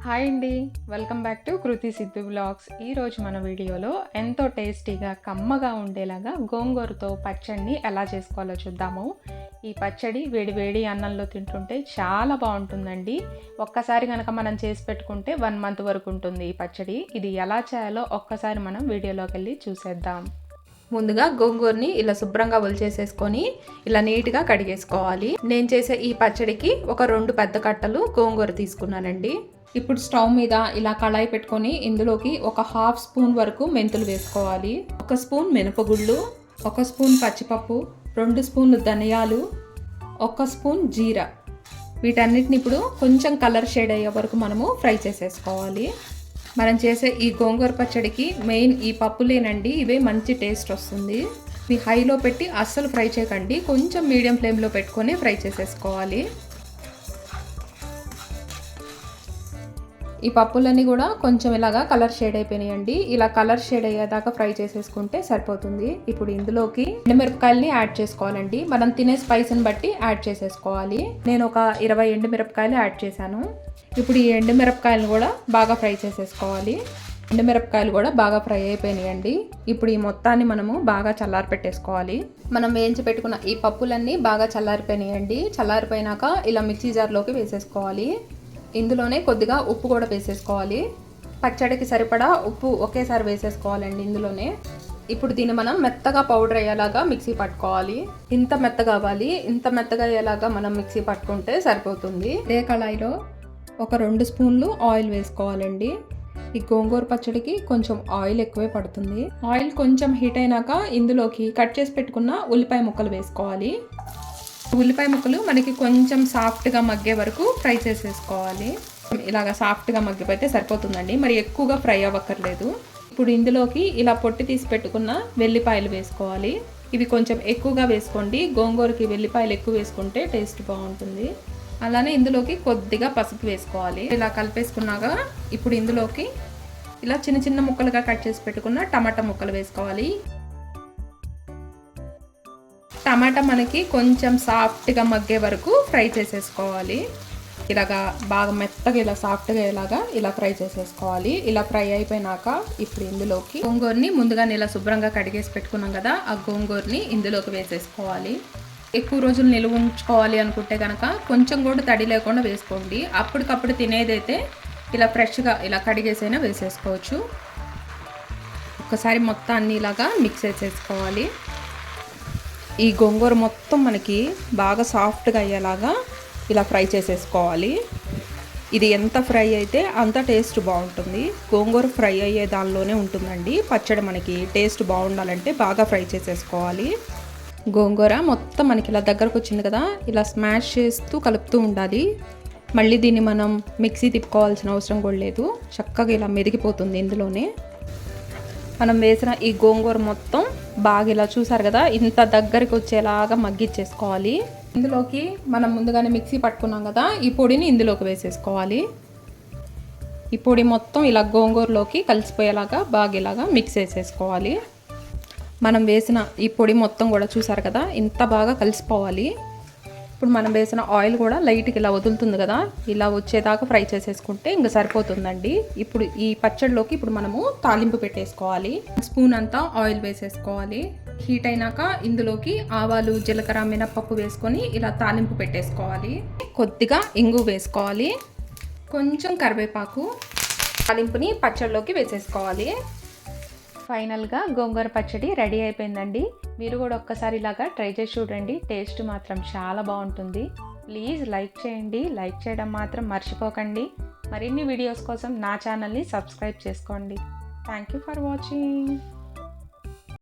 Hi అండి, welcome back to Kriti Siddhu blogs. ఈరోజు మన వీడియోలో ఎంతో టేస్టీగా కమ్మగా ఉండేలాగా గోంగూరతో పచ్చడిని ఎలా చేసుకోవాలో చూద్దాము. ఈ పచ్చడి వేడి వేడి అన్నంలో తింటుంటే చాలా బాగుంటుందండి. ఒక్కసారి కనుక మనం చేసి పెట్టుకుంటే 1 మంత్ వరకు ఉంటుంది ఈ పచ్చడి. ఇది ఎలా చేయాలో ఒక్కసారి మనం వీడియోలోకి వెళ్ళి చూసేద్దాం. ముందుగా గోంగూరని ఇలా శుభ్రంగా ఒలిచేసేసుకొని ఇలా నీట్గా కడిగేసుకోవాలి. నేను చేసే ఈ పచ్చడికి ఒక 2 పెద్ద కట్టలు గోంగూర తీసుకున్నానండి. ఇప్పుడు స్టవ్ మీద ఇలా కళాయి పెట్టుకొని ఇందులోకి ఒక 1/2 స్పూన్ వరకు మెంతులు వేసుకోవాలి, 1 స్పూన్ మినపగుళ్ళు, 1 స్పూన్ పచ్చిపప్పు, 2 స్పూన్లు ధనియాలు, 1 స్పూన్ జీరా. వీటన్నిటిని ఇప్పుడు కొంచెం కలర్ షేడ్ అయ్యే వరకు మనము ఫ్రై చేసేసుకోవాలి. మనం చేసే ఈ గోంగూర పచ్చడికి మెయిన్ ఈ పప్పులేనండి, ఇవే మంచి టేస్ట్ వస్తుంది. ఇది హైలో పెట్టి అస్సలు ఫ్రై చేయకండి, కొంచెం మీడియం ఫ్లేమ్లో పెట్టుకొని ఫ్రై చేసేసుకోవాలి. ఈ పప్పులన్నీ కూడా కొంచెం ఇలాగా కలర్ షేడ్ అయిపోయినాయండి. ఇలా కలర్ షేడ్ అయ్యేదాకా ఫ్రై చేసేసుకుంటే సరిపోతుంది. ఇప్పుడు ఇందులోకి ఎండుమిరపకాయలని యాడ్ చేసుకోవాలండి. మనం తినే స్పైస్ని బట్టి యాడ్ చేసేసుకోవాలి. నేను ఒక 20 ఎండుమిరపకాయలు యాడ్ చేశాను. ఇప్పుడు ఈ ఎండుమిరపకాయలను కూడా బాగా ఫ్రై చేసేసుకోవాలి. ఎండుమిరపకాయలు కూడా బాగా ఫ్రై అయిపోయినాయండి. ఇప్పుడు ఈ మొత్తాన్ని మనము బాగా చల్లారి పెట్టేసుకోవాలి. మనం వేయించి పెట్టుకున్న ఈ పప్పులన్నీ బాగా చల్లారిపోయినాయండి. చల్లారిపోయినాక ఇలా మిక్సీ జార్లోకి వేసేసుకోవాలి. ఇందులోనే కొద్దిగా ఉప్పు కూడా వేసేసుకోవాలి. పచ్చడికి సరిపడా ఉప్పు ఒకేసారి వేసేసుకోవాలండి ఇందులోనే. ఇప్పుడు దీన్ని మనం మెత్తగా పౌడర్ అయ్యేలాగా మిక్సీ పట్టుకోవాలి. ఇంత మెత్తగా అవ్వాలి, ఇంత మెత్తగా అయ్యేలాగా మనం మిక్సీ పట్టుకుంటే సరిపోతుంది. ఇదే కళాయిలో ఒక 2 స్పూన్లు ఆయిల్ వేసుకోవాలండి. ఈ గోంగూర పచ్చడికి కొంచెం ఆయిల్ ఎక్కువే పడుతుంది. ఆయిల్ కొంచెం హీట్ అయినాక ఇందులోకి కట్ చేసి పెట్టుకున్న ఉల్లిపాయ ముక్కలు వేసుకోవాలి. ఉల్లిపాయ ముక్కలు మనకి కొంచెం సాఫ్ట్గా మగ్గే వరకు ఫ్రై చేసేసుకోవాలి. ఇలాగ సాఫ్ట్గా మగ్గిపోతే సరిపోతుందండి, మరి ఎక్కువగా ఫ్రై అవ్వక్కర్లేదు. ఇప్పుడు ఇందులోకి ఇలా పొట్టి తీసి పెట్టుకున్న వెల్లిపాయలు వేసుకోవాలి. ఇవి కొంచెం ఎక్కువగా వేసుకోండి, గోంగూరకి వెల్లిపాయలు ఎక్కువ వేసుకుంటే టేస్ట్ బాగుంటుంది. అలానే ఇందులోకి కొద్దిగా పసుపు వేసుకోవాలి. ఇలా కలిపేసుకున్నాక ఇప్పుడు ఇందులోకి ఇలా చిన్న చిన్న ముక్కలుగా కట్ చేసి పెట్టుకున్న టమాటా ముక్కలు వేసుకోవాలి. టమాటా మనకి కొంచెం సాఫ్ట్గా మగ్గే వరకు ఫ్రై చేసేసుకోవాలి. ఇలాగా బాగా మెత్తగా ఇలా సాఫ్ట్గా ఇలా ఫ్రై చేసేసుకోవాలి. ఇలా ఫ్రై అయిపోయినాక ఇప్పుడు ఇందులోకి గోంగూరని ముందుగా ఇలా శుభ్రంగా కడిగేసి పెట్టుకున్నాం కదా, ఆ గోంగూరని ఇందులోకి వేసేసుకోవాలి. ఎక్కువ రోజులు నిల్వ ఉంచుకోవాలి అనుకుంటే కనుక కొంచెం కూడా తడి లేకుండా వేసుకోండి. అప్పటికప్పుడు తినేదైతే ఇలా ఫ్రెష్గా ఇలా కడిగేసైనా వేసేసుకోవచ్చు. ఒకసారి మొత్తాన్ని ఇలాగా మిక్స్ చేసేసుకోవాలి. ఈ గోంగూర మొత్తం మనకి బాగా సాఫ్ట్గా అయ్యేలాగా ఇలా ఫ్రై చేసేసుకోవాలి. ఇది ఎంత ఫ్రై అయితే అంత టేస్ట్ బాగుంటుంది. గోంగూర ఫ్రై అయ్యే దానిలోనే ఉంటుందండి పచ్చడి. మనకి టేస్ట్ బాగుండాలంటే బాగా ఫ్రై చేసేసుకోవాలి. గోంగూర మొత్తం మనకి ఇలా దగ్గరకు వచ్చింది కదా, ఇలా స్మాష్ చేస్తూ కలుపుతూ ఉండాలి. మళ్ళీ దీన్ని మనం మిక్సీ తిప్పుకోవాల్సిన అవసరం కూడా లేదు, చక్కగా ఇలా మెదిగిపోతుంది. ఇందులోనే మనం వేసిన ఈ గోంగూర మొత్తం బాగా ఇలా చూసారు కదా, ఇంత దగ్గరికి వచ్చేలాగా మగ్గిచ్చేసుకోవాలి. ఇందులోకి మనం ముందుగానే మిక్సీ పట్టుకున్నాం కదా, ఈ పొడిని ఇందులోకి వేసేసుకోవాలి. ఈ పొడి మొత్తం ఇలా గోంగూరలోకి కలిసిపోయేలాగా బాగా ఇలాగా మిక్స్ చేసేసుకోవాలి. మనం వేసిన ఈ పొడి మొత్తం కూడా చూసారు కదా, ఇంత బాగా కలిసిపోవాలి. ఇప్పుడు మనం వేసిన ఆయిల్ కూడా లైట్గా ఇలా వదులుతుంది కదా, ఇలా వచ్చేదాకా ఫ్రై చేసేసుకుంటే ఇంకా సరిపోతుందండి. ఇప్పుడు ఈ పచ్చడిలోకి ఇప్పుడు మనము తాలింపు పెట్టేసుకోవాలి. 1 స్పూన్ అంతా ఆయిల్ వేసేసుకోవాలి. హీట్ అయినాక ఇందులోకి ఆవాలు, జీలకర్ర, మినపప్పు వేసుకొని ఇలా తాలింపు పెట్టేసుకోవాలి. కొద్దిగా ఇంగు వేసుకోవాలి, కొంచెం కరివేపాకు. తాలింపుని పచ్చడిలోకి వేసేసుకోవాలి. ఫైనల్గా గోంగూర పచ్చడి రెడీ అయిపోయిందండి. మీరు కూడా ఒక్కసారి ఇలాగా ట్రై చేసి చూడండి, టేస్ట్ మాత్రం చాలా బాగుంటుంది. ప్లీజ్ లైక్ చేయండి, లైక్ చేయడం మాత్రం మర్చిపోకండి. మరిన్ని వీడియోస్ కోసం నా ఛానల్ని సబ్స్క్రైబ్ చేసుకోండి. Thank you for watching.